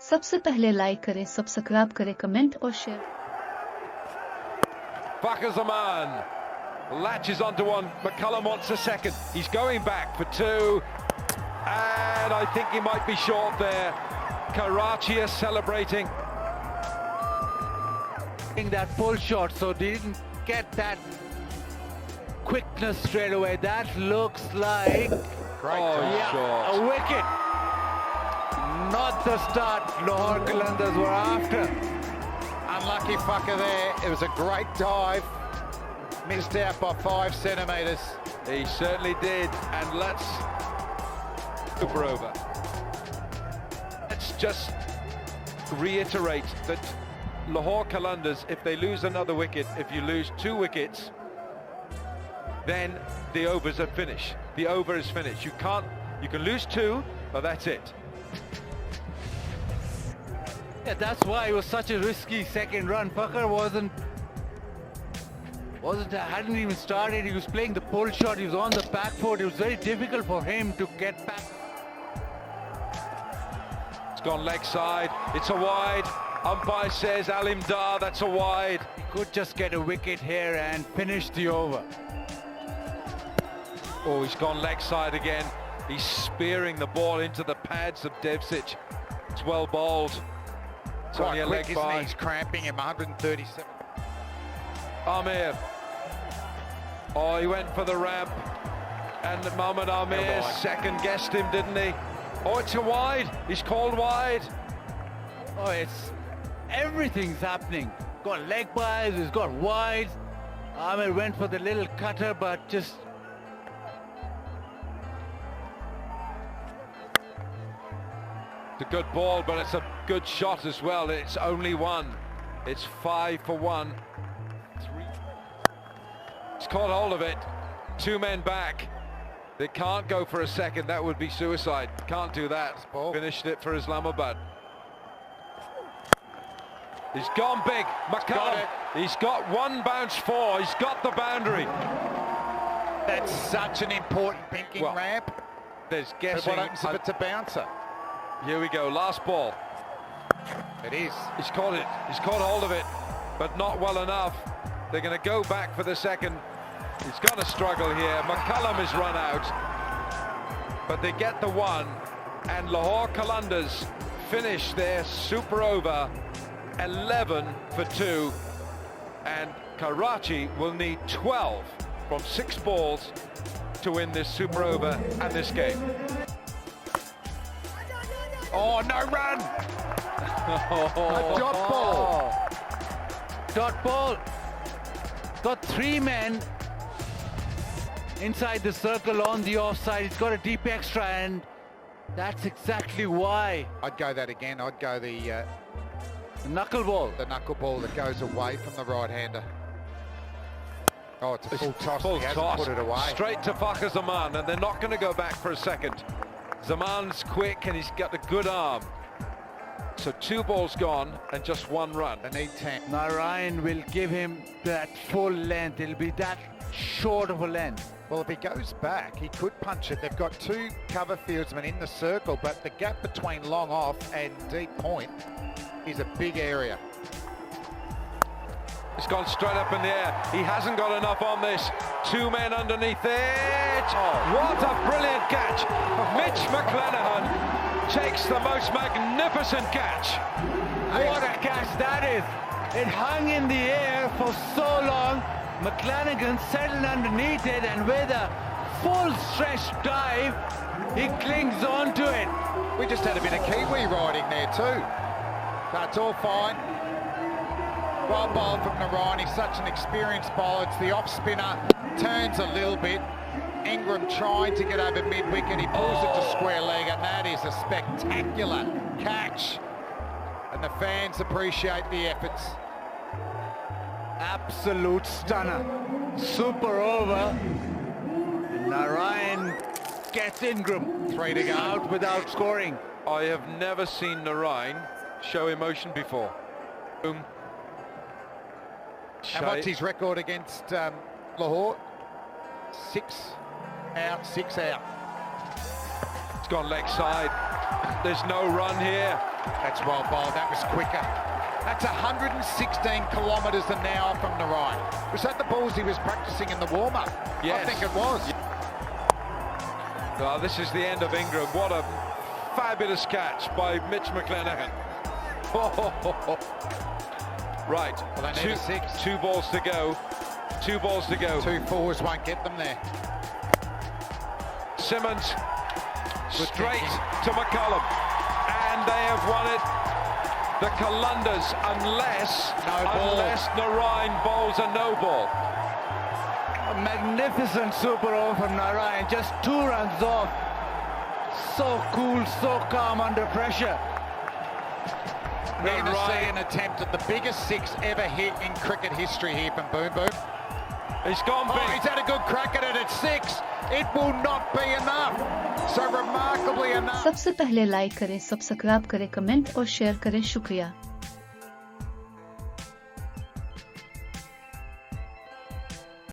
सबसे पहले लाइक करें, सब्सक्राइब करें, कमेंट और share. Fakhar Zaman latches onto one. McCullum wants a second. He's going back for two. And I think he might be short there. Karachi is celebrating. That pull shot, so they didn't get that quickness straight away. That looks like shot. A wicket. Not the start Lahore Qalandars were after. Unlucky fucker there. It was a great dive. Missed out by 5 centimetres. He certainly did. And let's super over. Let's just reiterate that Lahore Qalandars, if they lose another wicket, if you lose 2 wickets, then the overs are finished. The over is finished. You can lose 2, but that's it. Yeah, that's why it was such a risky second run. Fakhar hadn't even started. He was playing the pull shot. He was on the back foot. It was very difficult for him to get back. It's gone leg side. It's a wide. Umpire says Alim Dar, that's a wide. He could just get a wicket here and finish the over. Oh, he's gone leg side again. He's spearing the ball into the pads of Devsic. It's well bowled. It's Quite only a quick, leg isn't he? by. He's cramping him, 137. Amir. Oh, he went for the ramp. And Mohammad Amir second guessed him, didn't he? Oh, it's a wide. He's called wide. Oh, everything's happening. Got leg byes, he's got wides. Amir went for the little cutter, but just... It's a good ball, but it's a good shot as well. It's only one. It's 5 for 1. 3. He's caught hold of it. 2 men back. They can't go for a second. That would be suicide. Can't do that. Finished it for Islamabad. He's gone big. McCullum. He's got 1 bounce 4. He's got the boundary. That's such an important pinking ramp. There's But guessing. what happens if it's a bouncer? Here we go. Last ball. It is. He's caught it. He's caught hold of it, but not well enough. They're going to go back for the second. He's going to struggle here. McCullum is run out, but they get the 1, and Lahore Qalandars finish their super over 11 for 2, and Karachi will need 12 from 6 balls to win this super over and this game. Oh, no run! A dot ball. Dot ball. Got 3 men inside the circle on the offside. It's got a deep extra, and that's exactly why. I'd go that again. I'd go the Knuckle ball. the knuckle ball that goes away from the right-hander. Oh, it's a full toss. Full He hasn't toss. put it away. Straight to Fakhar Zaman, and they're not going to go back for a second. Zaman's quick, and he's got a good arm. So 2 balls gone and just 1 run. They need 10. Narayan will give him that full length. It'll be that short of a length. Well, if he goes back, he could punch it. They've got 2 cover fieldsmen in the circle, but the gap between long off and deep point is a big area. It's gone straight up in the air. He hasn't got enough on this. 2 men underneath it. What a brilliant catch. Mitch McClenaghan takes the most magnificent catch. What a catch that is. It hung in the air for so long. McClenaghan settled underneath it, and with a full stretch dive, he clings on to it. We just had a bit of Kiwi riding there too. That's all fine. Well bowled from Narayan. He's such an experienced bowler. It's the off spinner. Turns a little bit. Ingram trying to get over mid-wicket. He pulls it to square leg, and that is a spectacular catch. And the fans appreciate the efforts. Absolute stunner. Super over. Narayan gets Ingram. 3 to go. Out without scoring. I have never seen Narayan show emotion before. Boom. And what's his record against Lahore? 6 out, 6 out. It's gone leg side. There's no run here. That's well bowled. That was quicker. That's 116 kilometres an hour from Narayan. Was that the balls he was practicing in the warm-up? Yes. I think it was. Well, this is the end of Ingram. What a fabulous catch by Mitch McClenaghan. Right, Well, they need a six. two balls to go. 2 balls to go. 2 fours won't get them there. Simmons Good straight thinking. to McCullum, and they have won it. The qalandars, unless Narayan bowls a no ball. A magnificent super over from Narayan, just 2 runs off. So cool, so calm under pressure. We're going to see an attempt at the biggest 6 ever hit in cricket history here from Boom Boom. He's gone big. Oh, he's had a good crack at it at 6. It will not be enough. So remarkably enough. सबसे पहले like करें, subscribe करें, comment और share करें। शुक्रिया।